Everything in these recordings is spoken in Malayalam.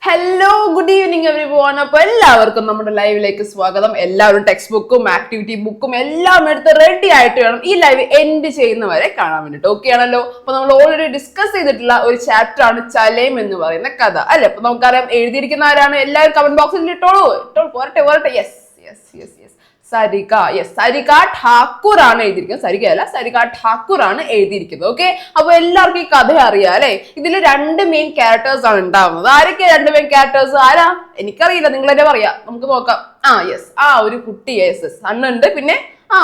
Hello good evening everyone. അപ്പൊ എല്ലാവർക്കും നമ്മുടെ ലൈവിലേക്ക് സ്വാഗതം. എല്ലാവരും ടെക്സ്റ്റ് ബുക്കും ആക്ടിവിറ്റി ബുക്കും എല്ലാം എടുത്ത് റെഡി ആയിട്ട് വേണം ഈ ലൈവ് എൻഡ് ചെയ്യുന്നവരെ കാണാൻ വേണ്ടിട്ട്. ഓക്കെ ആണല്ലോ? അപ്പൊ നമ്മൾ ഓൾറെഡി ഡിസ്കസ് ചെയ്തിട്ടുള്ള ഒരു ചാപ്റ്റർ ആണ് ചലേം എന്ന് പറയുന്ന കഥ അല്ലെ. അപ്പൊ നമുക്കറിയാം എഴുതിയിരിക്കുന്ന ആരാണ്. എല്ലാവരും കമന്റ് ബോക്സിൽ ഇട്ടോളൂ. പോരട്ടെ. യെസ് സരിക. സരിക ഠാക്കൂർ ആണ് എഴുതിയിരിക്കുന്നത്. സരിക അല്ല, സരിക ഠാക്കൂർ ആണ് എഴുതിയിരിക്കുന്നത്. ഓക്കെ, അപ്പൊ എല്ലാവർക്കും ഈ കഥ അറിയാം അല്ലെ. ഇതിൽ രണ്ട് മെയിൻ ക്യാരക്ടേഴ്സ് ആണ് ഉണ്ടാവുന്നത്. ആരൊക്കെ രണ്ട് മെയിൻ ക്യാരക്ടേഴ്സ്? ആരാ എനിക്കറിയില്ല, നിങ്ങൾ തന്നെ പറയാം, നമുക്ക് നോക്കാം. ഒരു കുട്ടി സണ്ണുണ്ട്, പിന്നെ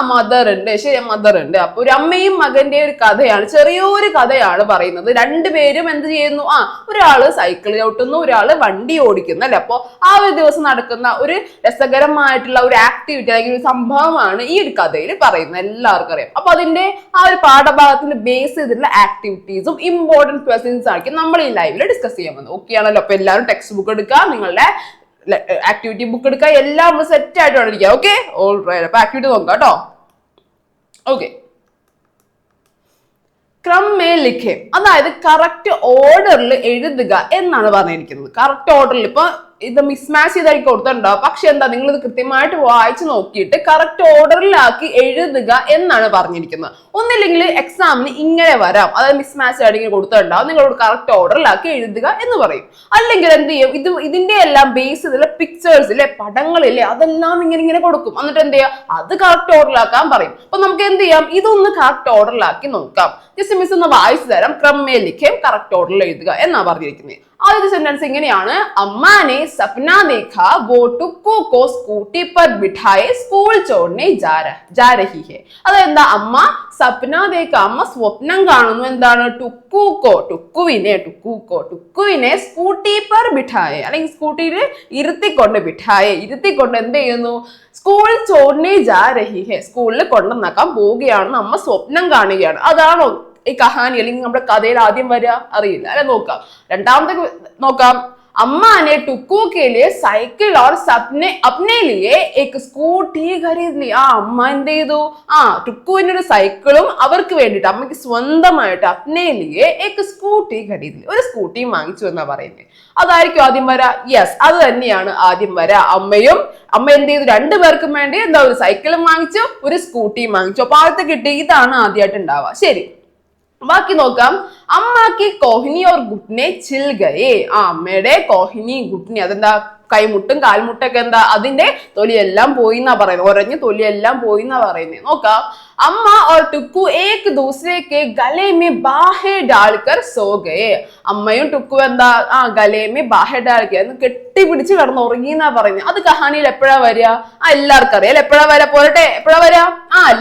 മദർ ഉണ്ട്. ശരി, മദർ ഉണ്ട്. അപ്പൊ ഒരു അമ്മയും മകന്റെ ഒരു കഥയാണ്, ചെറിയൊരു കഥയാണ് പറയുന്നത്. രണ്ടുപേരും എന്ത് ചെയ്യുന്നു? ഒരാള് സൈക്കിൾ ചവിട്ടുന്നു, ഒരാള് വണ്ടി ഓടിക്കുന്നു അല്ലെ. അപ്പൊ ആ ഒരു ദിവസം നടക്കുന്ന ഒരു രസകരമായിട്ടുള്ള ഒരു ആക്ടിവിറ്റി അല്ലെങ്കിൽ ഒരു സംഭവമാണ് ഈ ഒരു കഥയിൽ പറയുന്നത്. എല്ലാവർക്കും അറിയാം. അപ്പൊ അതിന്റെ ആ ഒരു പാഠഭാഗത്തിന് ബേസ് ചെയ്തിട്ടുള്ള ആക്ടിവിറ്റീസും ഇമ്പോർട്ടന്റ് ക്വസ്റ്റ്യൻസ് ആയിരിക്കും നമ്മൾ ഈ ലൈവിൽ ഡിസ്കസ് ചെയ്യാൻ വന്നത്. ഓക്കെ ആണല്ലോ? അപ്പൊ എല്ലാവരും ടെക്സ്റ്റ് ബുക്ക് എടുക്കുക, നിങ്ങളുടെ ആക്ടിവിറ്റി ബുക്ക് എടുക്കുക, എല്ലാം സെറ്റ് ആയിട്ട് വേണ്ടിരിക്കുക. Okay, all right. അപ്പൊ ആക്ടിവിറ്റി നോക്കാം കേട്ടോ. ഓക്കെ, ക്രമേ ലിഖേ, അതായത് കറക്റ്റ് ഓർഡറിൽ എഴുതുക എന്നാണ് പറഞ്ഞിരിക്കുന്നത്. കറക്റ്റ് ഓർഡറിൽ. ഇപ്പൊ ഇത് മിസ്മാച്ച് ചെയ്തായി കൊടുത്തിട്ടുണ്ടാവും, പക്ഷെ എന്താ, നിങ്ങൾ ഇത് കൃത്യമായിട്ട് വായിച്ചു നോക്കിയിട്ട് കറക്റ്റ് ഓർഡറിലാക്കി എഴുതുക എന്നാണ് പറഞ്ഞിരിക്കുന്നത്. ഒന്നില്ലെങ്കിൽ എക്സാമിന് ഇങ്ങനെ വരാം, അതായത് മിസ്മാച്ച് ആയിട്ട് കൊടുത്തിട്ടുണ്ടാവും, നിങ്ങളോട് കറക്റ്റ് ഓർഡറിലാക്കി എഴുതുക എന്ന് പറയും. അല്ലെങ്കിൽ എന്ത് ചെയ്യും, ഇതിന്റെ എല്ലാം ബേസ് ചെയ്തുള്ള പിക്ചേഴ്സിലെ പടങ്ങളില്ലേ, അതെല്ലാം ഇങ്ങനെ കൊടുക്കും. എന്നിട്ട് എന്ത് ചെയ്യാം, അത് കറക്റ്റ് ഓർഡറിലാക്കാൻ പറയും. അപ്പൊ നമുക്ക് എന്ത് ചെയ്യാം, ഇതൊന്ന് കറക്റ്റ് ഓർഡറിലാക്കി നോക്കാം. ജസ്റ്റ് മിസ് ഒന്ന് വായിച്ചു തരാം. ക്രമേ ലിഖേ, കറക്റ്റ് ഓർഡറിൽ എഴുതുക എന്നാ പറഞ്ഞിരിക്കുന്നത്. ആദ്യത്തെ സെന്റൻസ് ഇങ്ങനെയാണ്: അമ്മാനെ സപ്ന ദേഖാ വോ ടുക്കു കോ സ്കൂട്ടി പർ ബിഠായെ സ്കൂൾ ചോടനെ ജാ രഹി ഹെ. അതെന്താ, അമ്മ സപ്ന ദേഖ, അമ്മ സ്വപ്നം കാണുന്നു. എന്താണ്? ടുക്കുവിനെ സ്കൂട്ടി പർ ബിഠായെ, അല്ലെങ്കിൽ സ്കൂട്ടിയിൽ ഇരുത്തിക്കൊണ്ട് എന്ത് ചെയ്യുന്നു? സ്കൂൾ ചോടനെ ജാ രഹി ഹെ, സ്കൂളിൽ കൊണ്ടുവന്നാക്കാൻ പോവുകയാണെന്ന് അമ്മ സ്വപ്നം കാണുകയാണ്. അതാണോ ഈ കഹാനി അല്ലെങ്കിൽ നമ്മുടെ കഥയിൽ ആദ്യം വരിക? അറിയില്ല അല്ലെ. നോക്കാം, രണ്ടാമത്തെ നോക്കാം. അമ്മാനെ ടുക്കു के लिए साइकिल और अपने लिए एक स्कूटी खरीद ली. അമ്മ എന്ത് ചെയ്തു? ടുക്കുവിന് ഒരു സൈക്കിളും അവർക്ക് വേണ്ടിട്ട്, അമ്മയ്ക്ക് സ്വന്തമായിട്ട് അപ്നെ ലിയെ ഏക് സ്കൂട്ടി ഖരീദ് ലി, ഒരു സ്കൂട്ടി വാങ്ങിച്ചു എന്നാ പറയുന്നത്. അതായിരിക്കും ആദ്യം വരാ? യെസ്, അത് തന്നെയാണ് ആദ്യം വരാ. അമ്മ എന്ത് ചെയ്തു? രണ്ടുപേർക്കും വേണ്ടി എന്താ, ഒരു സൈക്കിളും വാങ്ങിച്ചു, ഒരു സ്കൂട്ടിയും വാങ്ങിച്ചു. അപ്പൊ ആദ്യത്തെ കിട്ടി, ഇതാണ് ആദ്യമായിട്ട് ഉണ്ടാവുക. ശരി, ബാക്കി നോക്കാം. അമ്മാക്കി കോഹിനി ഓർ ഗുട്നെ ചിൽ ഗയേ. അമ്മയുടെ കോഹിനി ഗുട്നി, അതെന്താ, കൈമുട്ടും കാൽമുട്ടൊക്കെ എന്താ, അതിന്റെ തൊലിയെല്ലാം പോയി എന്നാ പറയുന്നത്. ഒരഞ്ഞ തൊലിയെല്ലാം പോയി എന്നാ പറയുന്നത്. നോക്കാം. അമ്മ और टुक्कू एक दूसरे के गले में बाहें डालकर सो गए. അമ്മയും ടുക്കു എന്താ, ഗലേ में बाहें डाल के കെട്ടിപ്പിടിച്ച് കിടന്ന് ഉറങ്ങി എന്നാ പറയുന്നത്. അത് കഹാനിയിൽ എപ്പോഴാ വരിക? എല്ലാവർക്കും അറിയാം. എപ്പോഴാ വരാ? പോരട്ടെ, എപ്പോഴാ വരാ?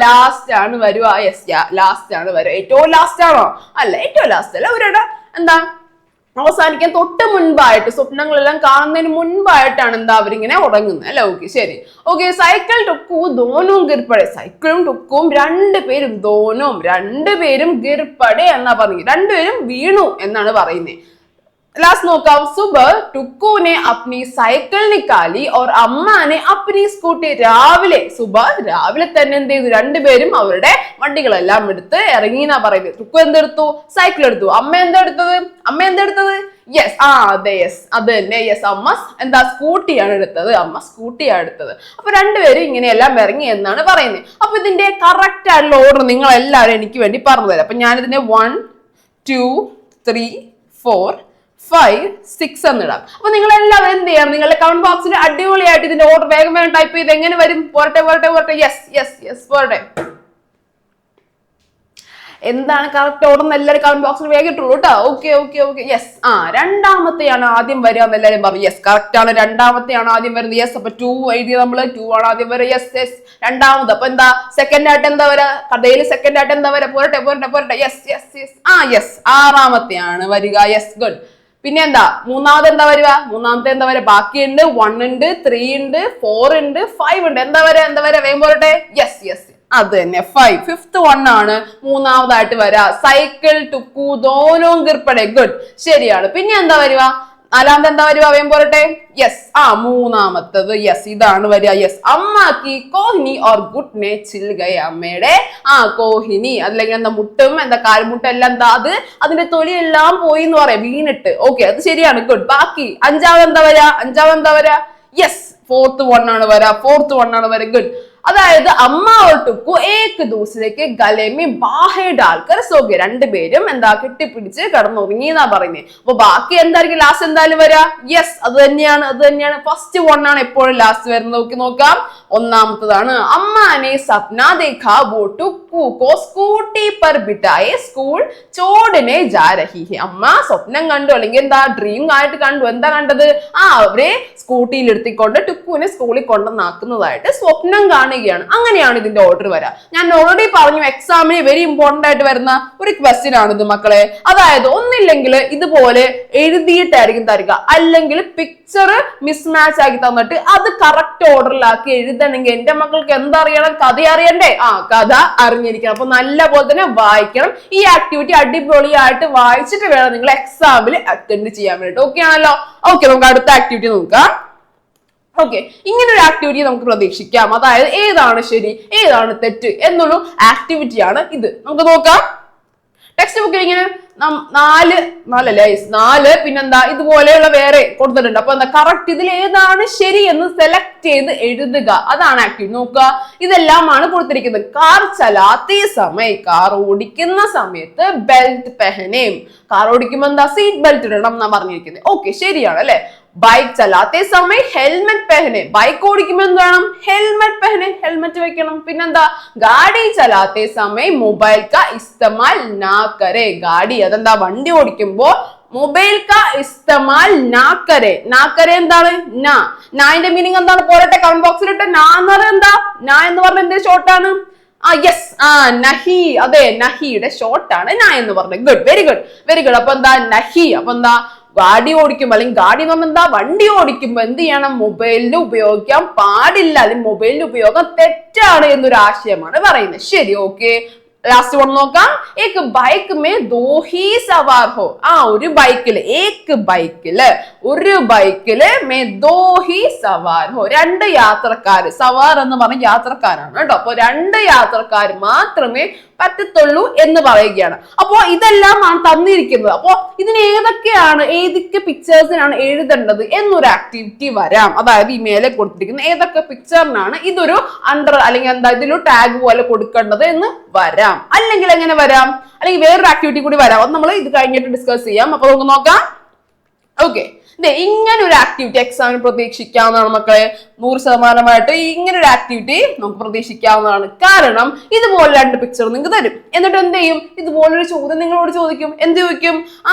ലാസ്റ്റ് ആണ് വരുക. യെസ്, ലാസ്റ്റ് ആണ് വരിക. ഏറ്റവും ലാസ്റ്റ് ആണോ? അല്ല, ഏറ്റവും ലാസ്റ്റ് അല്ല. ഒരിട എന്താ, അവസാനിക്കാൻ തൊട്ട് മുൻപായിട്ട്, സ്വപ്നങ്ങളെല്ലാം കാണുന്നതിന് മുൻപായിട്ടാണ് എന്താ, അവരിങ്ങനെ ഉറങ്ങുന്നത് അല്ലെ. ഓക്കെ, ശരി. ഓക്കെ, സൈക്കിൾ ടുക്കു ദോനും ഗിർപ്പടെ, സൈക്കിളും ടുക്കും രണ്ടുപേരും, രണ്ടുപേരും ഗിർപ്പടെ എന്നാ പറഞ്ഞു, രണ്ടുപേരും വീണു എന്നാണ് പറയുന്നത്. लास्ट നോക്കാം. सुबह टुक्कू ने अपनी साइकिल निकाली और अम्मा ने अपनी स्कूटी. രാവിലെ തന്നെ എന്ത് ചെയ്തു? രണ്ടുപേരും അവരുടെ വണ്ടികളെല്ലാം എടുത്ത് ഇറങ്ങി എന്നാ പറയുന്നത്. ടുക്കു എന്തെടുത്തു? സൈക്കിൾ എടുത്തു. അമ്മ എന്തെടുത്തത്? യെസ്, അതെ, യെസ്, അത് തന്നെ. യെസ്, അമ്മ എന്താ, സ്കൂട്ടിയാണ് എടുത്തത്. അപ്പൊ രണ്ടുപേരും ഇങ്ങനെയെല്ലാം ഇറങ്ങി എന്നാണ് പറയുന്നത്. അപ്പൊ ഇതിന്റെ കറക്റ്റ് ആയിട്ടുള്ള ഓർഡർ നിങ്ങൾ എല്ലാവരും എനിക്ക് വേണ്ടി പറഞ്ഞു തരാം. അപ്പൊ ഞാനിതിന്റെ 1 2 3 4 5 6 എന്നിടാം. അപ്പൊ നിങ്ങൾ എല്ലാവരും എന്ത് ചെയ്യണം, നിങ്ങളുടെ കമന്റ് ബോക്സിൽ അടിപൊളിയായിട്ട് ഇതിന്റെ ഓർഡർ വേഗം ടൈപ്പ് ചെയ്ത് എങ്ങനെ വരും? പോരട്ടെ. യെസ്, പോരട്ടെ. എന്താണ് കറക്റ്റ് ഓർഡർ എന്ന് എല്ലാവരും കമന്റ് ബോക്സിൽ വേഗം ഇട്ടുള്ളൂ കേട്ടോ. ഓക്കെ. യെസ്, രണ്ടാമത്തെയാണ് ആദ്യം വരിക എന്ന് എല്ലാവരും പറഞ്ഞു. യെസ്, കറക്റ്റ് ആണ്, രണ്ടാമത്തെയാണ് ആദ്യം വരുന്നത്. യെസ്, അപ്പൊ 2 എഴുതിയ നമ്മള് 2 ആണ് ആദ്യം വരിക. യെസ്, രണ്ടാമത്. അപ്പൊ എന്താ, സെക്കൻഡ് ആയിട്ട് എന്താ വരാ? കഥയിൽ സെക്കൻഡ് ആയിട്ട് എന്താ വരാ? പോരട്ടെ. യെസ്, ആറാമത്തെയാണ് വരിക. Yes, good. പിന്നെ എന്താ, മൂന്നാമത്തെ എന്താ വരിക? ബാക്കിയുണ്ട് 1 ഉണ്ട്, 3 ഉണ്ട്, 4 ഉണ്ട്, 5 ഉണ്ട്. എന്താ വരാ? വേഗം പോരട്ടെ. യെസ്, അത് തന്നെ 5. ഫിഫ്ത്ത് 1 ആണ് മൂന്നാമതായിട്ട് വരാ. സൈക്കിൾ ടുക്കു ദോനോ ഗിർപ്പടെ. ഗുഡ്, ശരിയാണ്. പിന്നെ എന്താ വരിക? നാലാമത്തെ എന്താ വരിക വേഗം പോരട്ടെ? യെസ്, മൂന്നാമത്തത് യെസ് ഇതാണ് വരിക. യെസ്, അമ്മക്ക് കോഹിനി ഓർ ഗുട്നെ ചിൽ ഗയ. അമ്മയുടെ കോഹിനി അല്ലെങ്കിൽ എന്താ മുട്ടും എന്താ കാൽമുട്ടും എല്ലാം എന്താ അതിന്റെ തൊലിയെല്ലാം പോയി എന്ന് പറയാം, വീണിട്ട്. ഓക്കെ, അത് ശരിയാണ്, ഗുഡ്. ബാക്കി അഞ്ചാമത് എന്താ വരാ? യെസ്, ഫോർത്ത് വൺ ആണ് വരാ. ഗുഡ്. അതായത് അമ്മ और टुक्कू एक दूसरे के गले में बाहें डालकर सो गए. രണ്ടുപേരും എന്താ കെട്ടിപ്പിടിച്ച് കിടന്നുറങ്ങി എന്നാ പറയുന്നത്. അപ്പൊ ബാക്കി എന്തായിരിക്കും ലാസ്റ്റ് എന്തായാലും വരാ? യെസ്, അത് തന്നെയാണ്. ഫസ്റ്റ് വൺ ആണ് എപ്പോഴും ലാസ്റ്റ് വരുന്നത്. നോക്കാം, ഒന്നാമത്തതാണ് അമ്മാനെ സപ്ന ദേഖാ വോ टुक्कू को स्कूटी पर बिठाए स्कूൾ छोड़ने जा रही है. അമ്മ സ്വപ്നം കണ്ടു അല്ലെങ്കിൽ എന്താ ഡ്രീം ആയിട്ട് കണ്ടു. എന്താ കണ്ടത്? അവരെ സ്കൂട്ടിയിൽ എടുത്തിക്കൊണ്ട് ടുക്കുവിനെ സ്കൂളിൽ കൊണ്ടുവന്നാക്കുന്നതായിട്ട് സ്വപ്നം കാണുകയാണ്. അങ്ങനെയാണ് ഇതിന്റെ ഓർഡർ വരാം. ഞാൻ ഓൾറെഡി പറഞ്ഞു, എക്സാമിന് വെരി ഇമ്പോർട്ടന്റ് ആയിട്ട് വരുന്ന ഒരു ക്വസ്റ്റ്യൻ ആണിത് മക്കളെ. അതായത് ഒന്നില്ലെങ്കിൽ ഇതുപോലെ എഴുതിയിട്ടായിരിക്കും തരിക, അല്ലെങ്കിൽ പിക്ചർ മിസ്മാച്ച് ആക്കി തന്നിട്ട് അത് കറക്റ്റ് ഓർഡറിലാക്കി എഴുതണമെങ്കിൽ എന്റെ മക്കൾക്ക് എന്തറിയണം? കഥ അറിയണ്ടേ? കഥ അറിഞ്ഞിരിക്കണം. അപ്പൊ നല്ല പോലെ തന്നെ വായിക്കണം. ഈ ആക്ടിവിറ്റി അടിപൊളിയായിട്ട് വായിച്ചിട്ട് വേണം നിങ്ങൾ എക്സാമിൽ അറ്റൻഡ് ചെയ്യാൻ വേണ്ടിട്ട്. ഓക്കെ ആണല്ലോ? ഓക്കെ, നമുക്ക് അടുത്ത ആക്ടിവിറ്റി നോക്കാം. ഓക്കെ, ഇങ്ങനെ ഒരു ആക്ടിവിറ്റി നമുക്ക് പ്രതീക്ഷിക്കാം. അതായത് ഏതാണ് ശരി ഏതാണ് തെറ്റ് എന്നുള്ള ആക്ടിവിറ്റിയാണ് ഇത്. നമുക്ക് നോക്കാം. ടെക്സ്റ്റ് ബുക്കിൽ ഇങ്ങനെ നാല് പിന്നെന്താ ഇതുപോലെയുള്ള വേറെ കൊടുത്തിട്ടുണ്ട്. അപ്പൊ എന്താ കറക്റ്റ് ഇതിൽ ഏതാണ് ശരി എന്ന് സെലക്ട് ചെയ്ത് എഴുതുക. അതാണ് ആക്ടിവിറ്റി. നോക്കുക, ഇതെല്ലാമാണ് കൊടുത്തിരിക്കുന്നത്. കാർ ചലാത്തേ സമയം, കാർ ഓടിക്കുന്ന സമയത്ത് ബെൽറ്റ് പെഹനേം. കാർ ഓടിക്കുമ്പോ എന്താ സീറ്റ് ബെൽറ്റ് ഇടണം എന്നാ പറഞ്ഞിരിക്കുന്നത്. ഓക്കെ, ശരിയാണ് അല്ലെ. ബൈക്ക് ചലാത്തേ സമയം ഹെൽമെറ്റ് പെഹനെ. ബൈക്ക് ഓടിക്കുമ്പോൾ എന്ത് വേണം? ഹെൽമെറ്റ് പെഹനെ, ഹെൽമെറ്റ് വെക്കണം. പിന്നെന്താ ഗാഡി ചലാത്തേ സമയം മൊബൈൽ കാ ഇസ്തമാൽ നാ കരെ. ഗാഡി അതെന്താ വണ്ടി ഓടിക്കുമ്പോ മൊബൈൽ കാ ഇസ്തമാൽ നാ കരെ. നാ കരെ എന്താണ്? നാന്റെ മീനിങ് എന്താണ്? പോരട്ടെ കമന്റ് ബോക്സിൽ ഇട്ട്. നാ എന്ന് പറഞ്ഞാൽ എന്താ? നാ എന്ന് പറഞ്ഞ എന്തൊരു ഷോർട്ടാണ്? യെസ്, നഹി. അതെ, നഹിയുടെ ഷോർട്ടാണ് നാ എന്ന് പറഞ്ഞത്. Good, very good. അപ്പൊ എന്താ നഹി. അപ്പൊ എന്താ ഗാഡി ഓടിക്കുമ്പോ അല്ലെങ്കിൽ ഗാഡി എന്ന് പറഞ്ഞാൽ എന്താ വണ്ടി ഓടിക്കുമ്പോ എന്ത് ചെയ്യണം? മൊബൈലിൽ ഉപയോഗിക്കാൻ പാടില്ല, അല്ലെങ്കിൽ മൊബൈലിന്റെ ഉപയോഗം തെറ്റാണ് എന്നൊരു ആശയമാണ് പറയുന്നത്. ശരി, ഓക്കെ. ലാസ്റ്റ് വൺ നോക്കാം. ഏക് bike may though he Zawar ഹോ. ഒരു ബൈക്കില് ഒരു ബൈക്കില് മേ ദോ ഹി സവാർ ഹോ. രണ്ട് യാത്രക്കാര്. സവാർ എന്ന് പറഞ്ഞ യാത്രക്കാരാണ് കേട്ടോ. അപ്പൊ രണ്ട് യാത്രക്കാർ മാത്രമേ പറ്റത്തുള്ളൂ എന്ന് പറയുകയാണ്. അപ്പോ ഇതെല്ലാമാണ് തന്നിരിക്കുന്നത്. അപ്പോ ഇതിന് ഏതൊക്കെ പിക്ചേഴ്സിനാണ് എഴുതേണ്ടത് എന്നൊരു ആക്ടിവിറ്റി വരാം. അതായത് ഈ മേലെ കൊടുത്തിരിക്കുന്ന ഏതൊക്കെ പിക്ചറിനാണ് ഇതൊരു അണ്ടർ അല്ലെങ്കിൽ എന്താ ഇതിലൊരു ടാഗ് പോലെ കൊടുക്കേണ്ടത് എന്ന് വരാം. അല്ലെങ്കിൽ എങ്ങനെ വരാം? അല്ലെങ്കിൽ വേറൊരു ആക്ടിവിറ്റി കൂടി വരാം. അത് നമ്മൾ ഇത് കഴിഞ്ഞിട്ട് ഡിസ്കസ് ചെയ്യാം. അപ്പൊ നമുക്ക് നോക്കാം. ഓക്കെ, ഇങ്ങനെ ഒരു ആക്ടിവിറ്റി എക്സാമിന് പ്രതീക്ഷിക്കാവുന്നതാണ് മക്കളെ. 100% ഇങ്ങനെ ഒരു ആക്ടിവിറ്റി നമുക്ക് പ്രതീക്ഷിക്കാവുന്നതാണ്. കാരണം ഇതുപോലെ രണ്ട് പിക്ചർ നിങ്ങൾക്ക് തരും. എന്നിട്ട് എന്ത് ചെയ്യും? ഇതുപോലൊരു ചോദ്യം നിങ്ങളോട് ചോദിക്കും. എന്ത് ചോദിക്കും?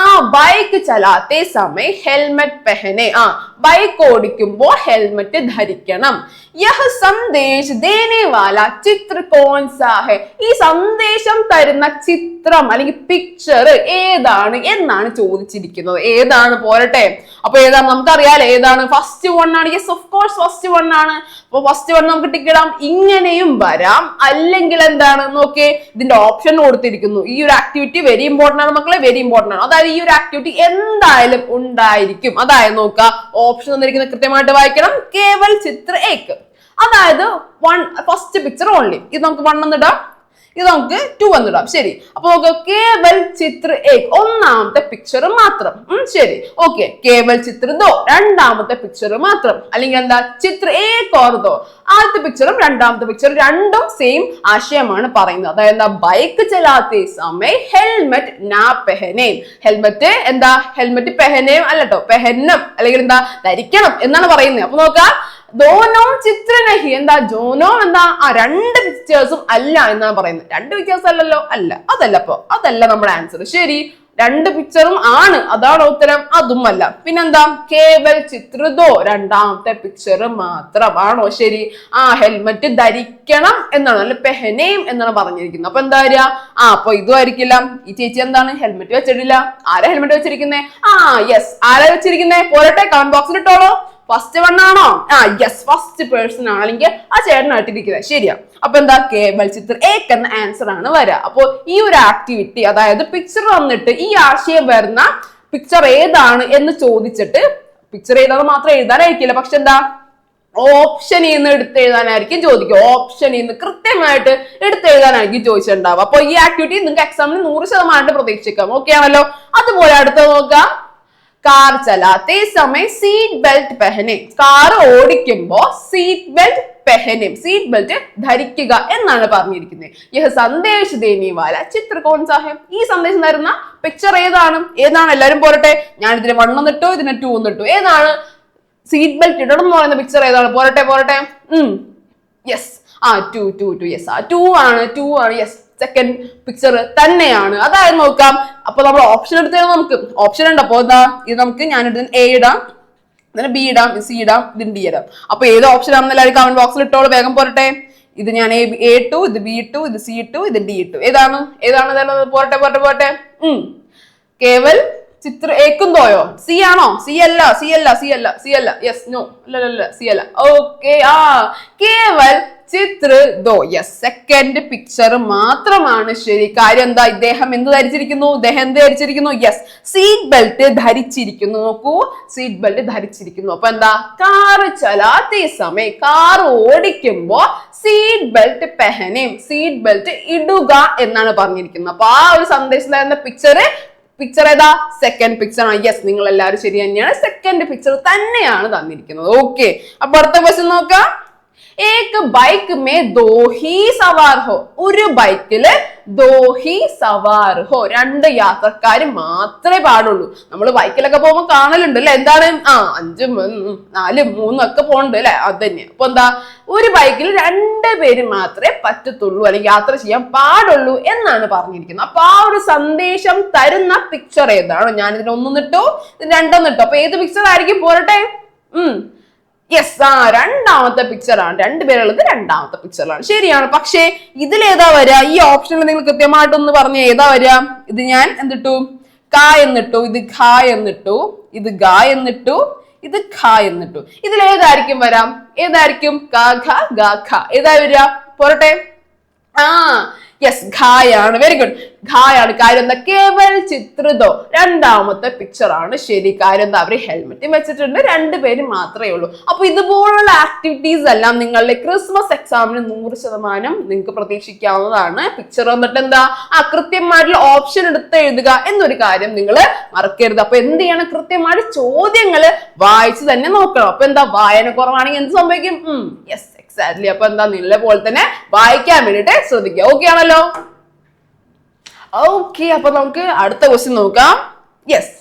ബൈക്ക് ചലാത്തേ സമയം ഹെൽമെറ്റ് പെഹനെ. ബൈക്ക് ഓടിക്കുമ്പോൾ ഹെൽമെറ്റ് ധരിക്കണം. യഹ് സന്ദേശ് ദേനെ വാല ചിത്ര കോൺ സാ ഹെ. ഈ സന്ദേശം തരുന്ന ചിത്രം അല്ലെങ്കിൽ പിക്ചർ ഏതാണ് എന്നാണ് ചോദിച്ചിരിക്കുന്നത്. ഏതാണ്? പോരട്ടെ. അപ്പൊ ഏതാണ്? നമുക്കറിയാലോ ഏതാണ്. ഫസ്റ്റ് വൺ ആണ്. Yes, of course first one ആണ്. അപ്പൊ ഫസ്റ്റ് വൺ നമുക്ക് ടിക്കിടാം. ഇങ്ങനെയും വരാം, അല്ലെങ്കിൽ എന്താണ് നോക്കേ, ഇതിന്റെ ഓപ്ഷൻ കൊടുത്തിരിക്കുന്നു. ഈ ഒരു ആക്ടിവിറ്റി വെരി ഇമ്പോർട്ടന്റ് ആണ് മക്കളെ, വെരി ഇമ്പോർട്ടന്റ് ആണ്. അതായത് ഈ ഒരു ആക്ടിവിറ്റി എന്തായാലും ഉണ്ടായിരിക്കും. അതായത് നോക്കുക, ഓപ്ഷൻ തന്നിരിക്കുന്നത് കൃത്യമായിട്ട് വായിക്കണം. കേവൽ ചിത്ര ഏക്. അതായത് ഫസ്റ്റ് പിക്ചർ ഓൺലി. ഇത് നമുക്ക് 1 എന്നിടാം, ഇത് നമുക്ക് 2 എന്നിടാം. ശരി, അപ്പൊ നോക്ക്, കേവൽ ചിത്ര ഏക് ഒന്നാമത്തെ പിക്ചർ മാത്രം. ശരി, ഓക്കെ. കേവൽ ചിത്ര ദോ രണ്ടാമത്തെ പിക്ചർ മാത്രം. അല്ലെങ്കിൽ എന്താ ചിത്ര ഏക് ഓർ ദോ. ആദ്യത്തെ പിക്ചറും രണ്ടാമത്തെ പിക്ചറും രണ്ടും സെയിം ആശയമാണ് പറയുന്നത്. അതായത് എന്താ? ബൈക്ക് ചലാത്തേ സമയം ഹെൽമെറ്റ് നാ പെഹനെ. ഹെൽമെറ്റ് എന്താ? ഹെൽമെറ്റ് പെഹനേം അല്ലട്ടോ, പെഹനം അല്ലെങ്കിൽ എന്താ ധരിക്കണം എന്നാണ് പറയുന്നത്. അപ്പൊ നോക്കാം, ദോനോ ചിത്ര നഹി. എന്താ? ജോനോ എന്താ? രണ്ട് പിക്ചേഴ്സും അല്ല എന്നാണ് പറയുന്നത്. രണ്ട് പിക്ചേഴ്സ് അല്ലല്ലോ, അല്ല, അതല്ല. അപ്പൊ അതല്ല നമ്മുടെ ആൻസർ. ശരി, രണ്ട് പിക്ചറും ആണ്, അതാണ് ഉത്തരം. അതും അല്ല. പിന്നെന്താ? കേവൽ ചിത്രദോ രണ്ടാമത്തെ പിക്ചർ മാത്രമാണോ? ശരി. ഹെൽമെറ്റ് ധരിക്കണം എന്നാണ്, അല്ലെ പെഹനേം എന്നാണ് പറഞ്ഞിരിക്കുന്നത്. അപ്പൊ എന്താ വരിക? അപ്പൊ ഇതും ആയിരിക്കില്ല. ഈ ചേച്ചി എന്താണ്? ഹെൽമെറ്റ് വെച്ചിട്ടില്ല. ആരാ ഹെൽമെറ്റ് വെച്ചിരിക്കുന്നേ? യെസ്, ആരാ വെച്ചിരിക്കുന്നേ? പോരട്ടെ, കമന്റ് ബോക്സിൽ ഇട്ടോളൂ. ഫസ്റ്റ് വൺ ആണോ? യെസ്, ഫസ്റ്റ് പേഴ്സൺ ആണ്, അല്ലെങ്കിൽ ആ ചേട്ടനായിട്ടിരിക്കുന്നത്. ശരിയാ. അപ്പൊ എന്താ? കേവൽ ചിത്ര ഏക് എന്ന ആൻസർ ആണ് വരിക. അപ്പൊ ഈ ഒരു ആക്ടിവിറ്റി, അതായത് പിക്ചർ വന്നിട്ട് ഈ ആശയം വരുന്ന പിക്ചർ ഏതാണ് എന്ന് ചോദിച്ചിട്ട് പിക്ചർ ഏതാണെന്ന് മാത്രം എഴുതാനായിരിക്കില്ല, പക്ഷെ എന്താ ഓപ്ഷനിൽ നിന്ന് എടുത്ത് എഴുതാനായിരിക്കും ചോദിക്കുക. ഓപ്ഷനിൽ നിന്ന് കൃത്യമായിട്ട് എടുത്ത് എഴുതാനായിരിക്കും ചോദിച്ചിട്ടുണ്ടാവും. അപ്പൊ ഈ ആക്ടിവിറ്റി നിങ്ങൾക്ക് എക്സാമിന് 100% പ്രതീക്ഷിക്കാം. ഓക്കെ ആണല്ലോ. അതുപോലെ അടുത്ത നോക്കാം. കാർ ചലാത്തെ സമയം സീറ്റ് ബെൽറ്റ് പെഹനെ. കാർ ഓടിക്കുമ്പോ സീറ്റ് ബെൽറ്റ് പെഹനെ, സീറ്റ് ബെൽറ്റ് ധരിക്കുക എന്നാണ് പറഞ്ഞിരിക്കുന്നത്. യഹ് സന്ദേശ് ദേനെ വാല ചിത്ര കോൺ സാ ഹെ. ഈ സന്ദേശം തരുന്ന പിക്ചർ ഏതാണ്? എല്ലാരും പോരട്ടെ. ഞാൻ ഇതിന് 1 എന്നിട്ടു, ഇതിന് 2 എന്നിട്ടു. ഏതാണ് സീറ്റ് ബെൽറ്റ് ഇടണം എന്ന് പറയുന്ന പിക്ചർ ഏതാണ്? പോരട്ടെ. യെസ്, 2 യെസ്, 2 ആണ്. യെസ്, സെക്കൻഡ് പിക്ചർ തന്നെയാണ്. അതായത് നോക്കാം. അപ്പൊ നമ്മൾ ഓപ്ഷൻ എടുത്താൽ നമുക്ക് ഓപ്ഷൻ ഉണ്ട്. അപ്പൊ എന്താ ഇത് നമുക്ക് ഞാനിടുന്ന എ ഇടാം, ഇതിന് ബി ഇടാം, സി ഇടാം, ഇതിന് ഡി ഇടാം. അപ്പൊ ഏത് ഓപ്ഷൻ ആണെന്ന് എല്ലാവരും കമന്റ് ബോക്സിൽ ഇട്ടോളൂ. വേഗം പോരട്ടെ. ഇത് ഞാൻ A2, ഇത് B2, ഇത് C2, ഇത് D2. ഏതാണ്? പോരട്ടെ. കേവൽ ചിത്ര ഏക്കുന്തോയോ? സി ആണോ? സി അല്ല. യെസ്, നോ, അല്ല, സി അല്ല. ഓക്കെ. കേവൽ ചിത്ര ദോ. യെസ്, സെക്കൻഡ് പിക്ചർ മാത്രമാണ് ശരി. കാര്യം എന്താ? ഇദ്ദേഹം എന്ത് ധരിച്ചിരിക്കുന്നു? യെസ്, സീറ്റ് ബെൽറ്റ് ധരിച്ചിരിക്കുന്നു. നോക്കൂ, സീറ്റ് ബെൽറ്റ് ധരിച്ചിരിക്കുന്നു. അപ്പൊ എന്താ? കാർ ചലാത്തെ സമയം, കാർ ഓടിക്കുമ്പോ സീറ്റ് ബെൽറ്റ് പെഹനെ, സീറ്റ് ബെൽറ്റ് ഇടുക എന്നാണ് പറഞ്ഞിരിക്കുന്നത്. അപ്പൊ ആ ഒരു സന്ദേശം തരുന്ന പിക്ചർ ഏതാ? സെക്കൻഡ് പിക്ചർ ആണ്. യെസ്, നിങ്ങൾ എല്ലാവരും ശരി തന്നെയാണ്. സെക്കൻഡ് പിക്ചർ തന്നെയാണ് തന്നിരിക്കുന്നത്. ഓക്കെ. അപ്പൊ അടുത്ത ക്വസ്റ്റ്യൻ നോക്കാം. ഏക് bike may though he Zawar ഹോ. ഒരു ബൈക്കില് ദോ ഹി സവാർ ഹോ, 2 യാത്രക്കാര് മാത്രമേ പാടുള്ളൂ. നമ്മൾ ബൈക്കിലൊക്കെ പോകുമ്പോൾ കാണലുണ്ട് അല്ലെ? എന്താണ്? 5, 4, 3 ഒക്കെ പോകണ്ട് അല്ലെ? അത് തന്നെ. അപ്പൊ എന്താ? ഒരു ബൈക്കിൽ 2 പേര് മാത്രമേ പറ്റത്തുള്ളൂ, അല്ലെങ്കിൽ യാത്ര ചെയ്യാൻ പാടുള്ളൂ എന്നാണ് പറഞ്ഞിരിക്കുന്നത്. അപ്പൊ ആ ഒരു സന്ദേശം തരുന്ന പിക്ചർ ഏതാണ്? ഞാൻ ഇതിന് 1 എന്നിട്ടു, ഇതിന് 2 എന്നിട്ടു. അപ്പൊ ഏത് പിക്ചർ ആയിരിക്കും? പോരട്ടെ. യെസ്, രണ്ടാമത്തെ പിക്ചർ ആണ്. 2 പേരുള്ളത് രണ്ടാമത്തെ പിക്ചറാണ്. ശരിയാണ്. പക്ഷേ ഇതിലേതാ വരിക? ഈ ഓപ്ഷനിൽ നിങ്ങൾ കൃത്യമായിട്ടൊന്ന് പറഞ്ഞ ഏതാ വരിക? ഇത് ഞാൻ എന്തിട്ടു? കാ എന്നിട്ടു, ഇത് ഖ എന്നിട്ടു, ഇത് ഗ എന്നിട്ടു, ഇത് ഖ എന്നിട്ടു. ഇതിലേതായിരിക്കും വരാം? ഏതായിരിക്കും? ക ഖ ഗ ഖ. ഏതാ വരിക? പോരട്ടെ. യെസ്, ഖായാണ്. വെരി ഗുഡ്, ഖായാണ്. കാര്യം എന്താ? കേവൽ ചിത്രതോ, രണ്ടാമത്തെ പിക്ചർ ആണ് ശരി. കാര്യം എന്താ? അവര് ഹെൽമെറ്റ് വെച്ചിട്ടുണ്ട്, 2 പേര് മാത്രമേ ഉള്ളൂ. അപ്പൊ ഇതുപോലുള്ള ആക്ടിവിറ്റീസ് എല്ലാം നിങ്ങളുടെ ക്രിസ്മസ് എക്സാമിന് 100% നിങ്ങൾക്ക് പ്രതീക്ഷിക്കാവുന്നതാണ്. പിക്ചർ വന്നിട്ട് എന്താ? കൃത്യമായിട്ടുള്ള ഓപ്ഷൻ എടുത്ത് എഴുതുക എന്നൊരു കാര്യം നിങ്ങൾ മറക്കരുത്. അപ്പൊ എന്ത് ചെയ്യണം? കൃത്യമായിട്ട് ചോദ്യങ്ങൾ വായിച്ച് തന്നെ നോക്കണം. അപ്പൊ എന്താ? വായന കുറവാണെങ്കിൽ എന്ത് സംഭവിക്കും? Yes, exactly. അപ്പൊ എന്താ? നിങ്ങളെ പോലെ തന്നെ വായിക്കാൻ വേണ്ടിട്ട് ശ്രദ്ധിക്കുക. ഓക്കെ ആണല്ലോ. ഓക്കെ, അപ്പൊ നമുക്ക് അടുത്ത ക്വസ്റ്റ്യൻ നോക്കാം. യെസ്,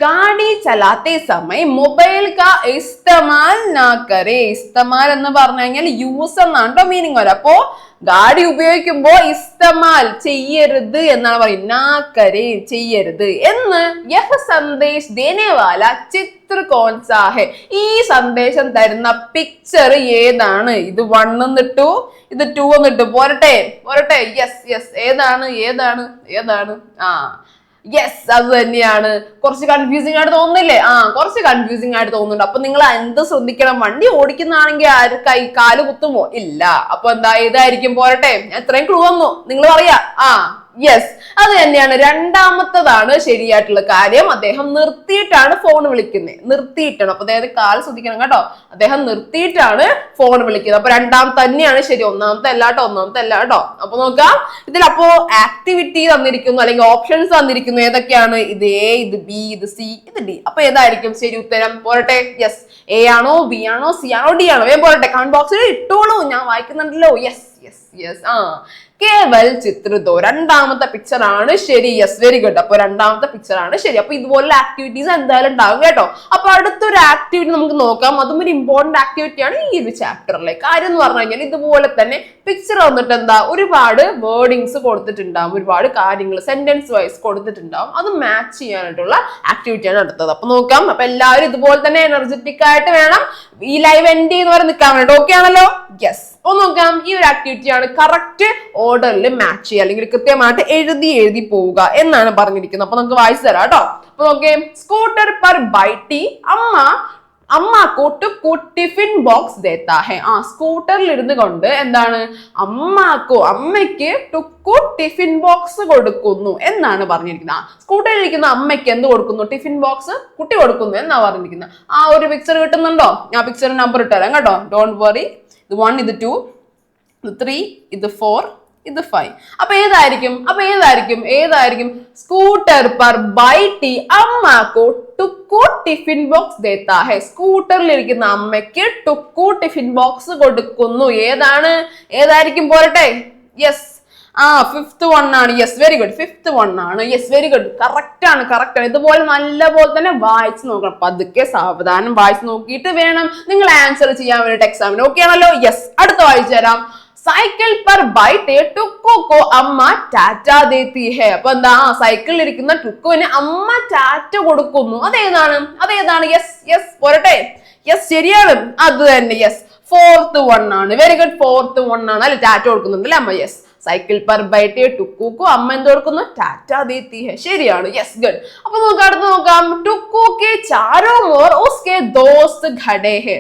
ഗാഡി ചലാത്തെ സമയം മൊബൈൽ കാ ഇസ്തമാൽ നാ കരേ. ഇസ്തമാൽ എന്ന് പറഞ്ഞു കഴിഞ്ഞാൽ യൂസ് എന്നാണ് മീനിങ് വരെ. അപ്പോ ഗാഡി ഉപയോഗിക്കുമ്പോ ഇസ്തമാൽ ചെയ്യരുത് എന്നാണ് പറയുന്നത്. നാ കരേ, ചെയ്യരുത് എന്ന്. യഹ് സന്ദേശ് ദേനെ വാല ചിത്ര കോൺ സാ ഹെ. ഈ സന്ദേശം തരുന്ന പിക്ചർ ഏതാണ്? ഇത് 1 എന്നിട്ടു, ഇത് 2 എന്നിട്ടു. പോരട്ടെ. യെസ്, ഏതാണ്? യെസ്, അത് തന്നെയാണ്. കുറച്ച് കൺഫ്യൂസിംഗ് ആയിട്ട് തോന്നുന്നില്ലേ? കുറച്ച് കൺഫ്യൂസിംഗ് ആയിട്ട് തോന്നുന്നുണ്ട്. അപ്പൊ നിങ്ങൾ എന്ത് ശ്രദ്ധിക്കണം? വണ്ടി ഓടിക്കുന്നതാണെങ്കിൽ കാല് കുത്തുമോ? ഇല്ല. അപ്പൊ എന്താ? ഏതായിരിക്കും? പോരട്ടെ. എത്രയും ക്ലൂ വന്നു, നിങ്ങൾ പറയാ. യെസ്, അത് തന്നെയാണ്. രണ്ടാമത്തതാണ് ശരിയായിട്ടുള്ള കാര്യം. അദ്ദേഹം നിർത്തിയിട്ടാണ് ഫോൺ വിളിക്കുന്നത്. നിർത്തിയിട്ടാണ്. അപ്പൊ അതായത് കാല് ശ്രദ്ധിക്കണം കേട്ടോ. അദ്ദേഹം നിർത്തിയിട്ടാണ് ഫോൺ വിളിക്കുന്നത്. അപ്പൊ രണ്ടാമത്തെ തന്നെയാണ് ശരി. ഒന്നാമത്തെ അല്ല കേട്ടോ. അപ്പൊ നോക്കാം. ഇതിൽ അപ്പോ ആക്ടിവിറ്റി തന്നിരിക്കുന്നു, അല്ലെങ്കിൽ ഓപ്ഷൻസ് തന്നിരിക്കുന്നു. ഏതൊക്കെയാണ്? ഇത് A, ഇത് B, ഇത് C, ഇത് D. അപ്പൊ ഏതായിരിക്കും ശരി ഉത്തരം? പോരട്ടെ. യെസ്, A ആണോ, B ആണോ, C ആണോ, D ആണോ? പോരട്ടെ. കമന്റ് ബോക്സിൽ ഇട്ടോളൂ, ഞാൻ വായിക്കുന്നുണ്ടല്ലോ. യെസ്. കേവൽ ചിത്രതോ, രണ്ടാമത്തെ പിക്ചർ ആണ് ശരി. Yes, very good. അപ്പൊ രണ്ടാമത്തെ പിക്ചർ ആണ് ശരി. അപ്പൊ ഇതുപോലുള്ള ആക്ടിവിറ്റീസ് എന്തായാലും ഉണ്ടാവും കേട്ടോ. അപ്പൊ അടുത്തൊരു ആക്ടിവിറ്റി നമുക്ക് നോക്കാം. അതും ഒരു ഇമ്പോർട്ടന്റ് ആക്ടിവിറ്റിയാണ് ഈ ഒരു ചാപ്റ്ററിലെ. കാര്യം എന്ന് പറഞ്ഞു കഴിഞ്ഞാൽ ഇതുപോലെ തന്നെ പിക്ചർ വന്നിട്ട് എന്താ? ഒരുപാട് വേർഡിങ്സ് കൊടുത്തിട്ടുണ്ടാവും, ഒരുപാട് കാര്യങ്ങൾ സെന്റൻസ് വൈസ് കൊടുത്തിട്ടുണ്ടാവും. അത് മാച്ച് ചെയ്യാനായിട്ടുള്ള ആക്ടിവിറ്റിയാണ് അടുത്തത്. അപ്പൊ നോക്കാം. അപ്പൊ എല്ലാവരും ഇതുപോലെ തന്നെ എനർജറ്റിക് ആയിട്ട് വേണം ഈ ലൈവ് എൻഡ് എന്ന് പറഞ്ഞ് നിൽക്കാൻ വേണ്ടി. ഓക്കെ ആണല്ലോ? യെസ്. അപ്പൊ നോക്കാം. ഈ ഒരു ആക്ടിവിറ്റിയാണ് കറക്റ്റ് ഓർഡറിൽ മാച്ച് ചെയ്യുക, അല്ലെങ്കിൽ കൃത്യമായിട്ട് എഴുതി പോവുക എന്നാണ് പറഞ്ഞിരിക്കുന്നത്. അപ്പൊ നമുക്ക് വായിച്ചു തരാം കേട്ടോ. അപ്പൊ നോക്കേ. സ്കൂട്ടർ പർ ബൈട്ടി അമ്മ അമ്മാക്കോ ടുക്കു ടിഫിൻ ബോക്സ് ദേത്താ ഹെ. സ്കൂട്ടറിൽ ഇരുന്ന് കൊണ്ട് എന്താണ് അമ്മയ്ക്ക് ടുക്കു ടിഫിൻ ബോക്സ് കൊടുക്കുന്നു എന്നാണ് പറഞ്ഞിരിക്കുന്നത്. സ്കൂട്ടറിൽ ഇരിക്കുന്ന അമ്മയ്ക്ക് എന്ത് കൊടുക്കുന്നു? ടിഫിൻ ബോക്സ് കുട്ടി കൊടുക്കുന്നു എന്നാ പറഞ്ഞിരിക്കുന്നത്. ഒരു പിക്ചർ കിട്ടുന്നുണ്ടോ? ഞാൻ പിക്ചർ നമ്പർ ഇട്ടുതരാം കേട്ടോ, ഡോണ്ട് വറി. ഇത് 1, ഇത് 2, ഇത് 3, ഇത് 4, ഇത് 5. അപ്പൊ ഏതായിരിക്കും? സ്കൂട്ടർ पर बैठी अम्मा को टुक्कू ടിഫിൻ ബോക്സ് ദേത്താ ഹെ. സ്കൂട്ടറിൽ ഇരിക്കുന്ന അമ്മയ്ക്ക് ടുക്കു ടിഫിൻ ബോക്സ് കൊടുക്കുന്നു. ഏതായിരിക്കും? പോരട്ടെ. യെസ്, ഫിഫ്ത്ത് വൺ ആണ്. Yes, very good. Fifth one ആണ്. Yes, very good. കറക്റ്റ് ആണ്. ഇതുപോലെ നല്ല പോലെ തന്നെ വായിച്ചു നോക്കണം. പതുക്കെ സാവധാനം വായിച്ചു നോക്കിയിട്ട് വേണം നിങ്ങൾ ആൻസർ ചെയ്യാൻ വേണ്ടിട്ട് എക്സാമിന്. ഓക്കെ ആണല്ലോ? യെസ്, അടുത്ത വായിച്ചു തരാം. സൈക്കിൾ पर बैठे टुक्कू को अम्मा टाटा देती है. അപ്പൊ എന്താ? സൈക്കിളിൽ ഇരിക്കുന്ന ടുക്കുവിന് അമ്മ ടാറ്റ കൊടുക്കുന്നു. അതേതാണ്? യെസ് പോരട്ടെ. യെസ്, ശരിയാണ്. അത് തന്നെ. യെസ്, ഫോർത്ത് വൺ ആണ്. Very good. ഫോർത്ത് വൺ ആണ് അല്ലെ, ടാറ്റ കൊടുക്കുന്നുണ്ട് അല്ലേ അമ്മ? യെസ്, സൈക്കിൾ पर बैठे टुक्कू को അമ്മ എന്ത് കൊടുക്കുന്നു? ടാറ്റ देती है. ശരിയാണ്. Yes, good. അപ്പൊ നമുക്ക് അടുത്ത് നോക്കാം. ടുക്കു के चारों ओर उसके दोस्त खड़े हैं.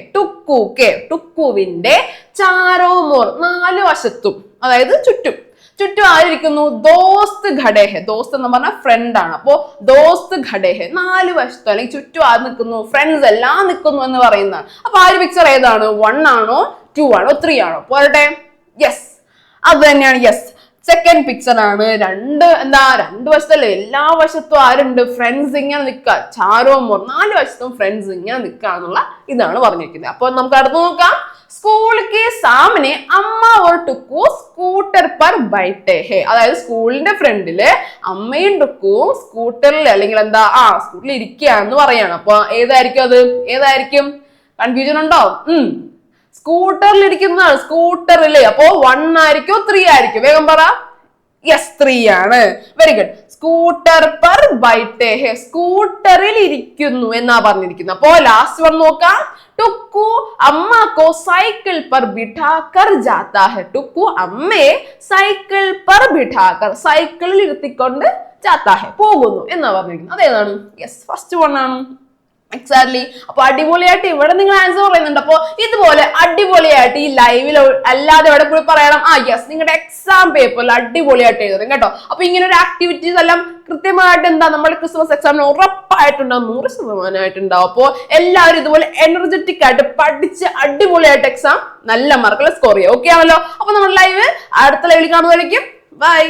ടുക്കുവിന്റെ ചാരോ മോർ, നാല് വശത്തും, അതായത് ചുറ്റും ആയിരിക്കുന്നു. ദോസ്ത് ഘടേഹെ. ദോസ്ത് എന്ന് പറഞ്ഞാൽ ഫ്രണ്ട് ആണ്. അപ്പോ ദോസ്ത് ഘടേഹെ, നാല് വശത്തും അല്ലെങ്കിൽ ചുറ്റും ആര് നിൽക്കുന്നു? ഫ്രണ്ട്സ് എല്ലാം നിൽക്കുന്നു എന്ന് പറയുന്നതാണ്. അപ്പൊ പിക്ചർ ഏതാണ്? 1 ആണോ 2 ആണോ 3 ആണോ? പോരട്ടെ. യെസ്, അത് തന്നെയാണ്. യെസ്, സെക്കൻഡ് പിക്ചർ ആണ്. രണ്ട് വശത്തല്ലേ? എല്ലാ വശത്തും ആരുണ്ട്? ഫ്രണ്ട്സ് ഇങ്ങനെ നിൽക്കുക. ചാരോ മോർ, നാല് വശത്തും ഫ്രണ്ട്സ് ഇങ്ങനെ നിൽക്കുക എന്നുള്ള ഇതാണ് പറഞ്ഞിരിക്കുന്നത്. അപ്പൊ നമുക്ക് അടുത്ത് നോക്കാം. സ്കൂൾ के सामने അമ്മ और ടുക്കു സ്കൂട്ടർ पर बैठे हैं. അതായത് സ്കൂളിന്റെ ഫ്രണ്ടില് അമ്മയും ടുക്കുവും സ്കൂട്ടറിൽ അല്ലെങ്കിൽ സ്കൂട്ടറിൽ ഇരിക്കുകയാണെന്ന് പറയാണ്. അപ്പൊ ഏതായിരിക്കും? കൺഫ്യൂഷൻ ഉണ്ടോ? സ്കൂട്ടറിൽ ഇരിക്കുന്നതാണ്. സ്കൂട്ടറില് അപ്പോ 1 ആയിരിക്കോ 3 ആയിരിക്കും? വേഗം പറ. യെസ്, 3 ആണ്. Very good. സ്കൂട്ടർ पर बैठे हैं, സ്കൂട്ടറിൽ ഇരിക്കുന്നു എന്നാ പറഞ്ഞിരിക്കുന്നത്. അപ്പോ ലാസ്റ്റ് വൺ നോക്കാം. ടുക്കു അമ്മ को साइकिल पर बिठाकर जाता है. ടുക്കു അമ്മയെ സൈക്കിൾ पर बिठाकर, സൈക്കിളിൽ ഇരുത്തിക്കൊണ്ട് जाता है, പോകുന്നു എന്നാ പറഞ്ഞിരിക്കുന്നത്. അതേതാണ്? യെസ്, ഫസ്റ്റ് വൺ ആണ്. എക്സാക്ട്ലി. അപ്പൊ അടിപൊളിയായിട്ട് ഇവിടെ നിങ്ങൾ ആൻസർ പറയുന്നുണ്ട്. അപ്പൊ ഇതുപോലെ അടിപൊളിയായിട്ട് ഈ ലൈവിൽ അല്ലാതെ ഇവിടെ കൂടി പറയണം. യെസ്, നിങ്ങളുടെ എക്സാം പേപ്പറിൽ അടിപൊളിയായിട്ട് എഴുതണം കേട്ടോ. അപ്പൊ ഇങ്ങനെ ഒരു ആക്ടിവിറ്റീസ് എല്ലാം കൃത്യമായിട്ട് നമ്മുടെ ക്രിസ്മസ് എക്സാമിന് ഉറപ്പായിട്ടുണ്ടാവും, 100% അപ്പോ എല്ലാവരും ഇതുപോലെ എനർജറ്റിക് ആയിട്ട് പഠിച്ച് അടിപൊളിയായിട്ട് എക്സാം നല്ല മാർക്കുകൾ സ്കോർ ചെയ്യുക. ഓക്കെ ആണല്ലോ? അപ്പൊ നമ്മുടെ ലൈവ് അടുത്ത ലൈവിൽ കാണുന്നതായിരിക്കും. ബൈ.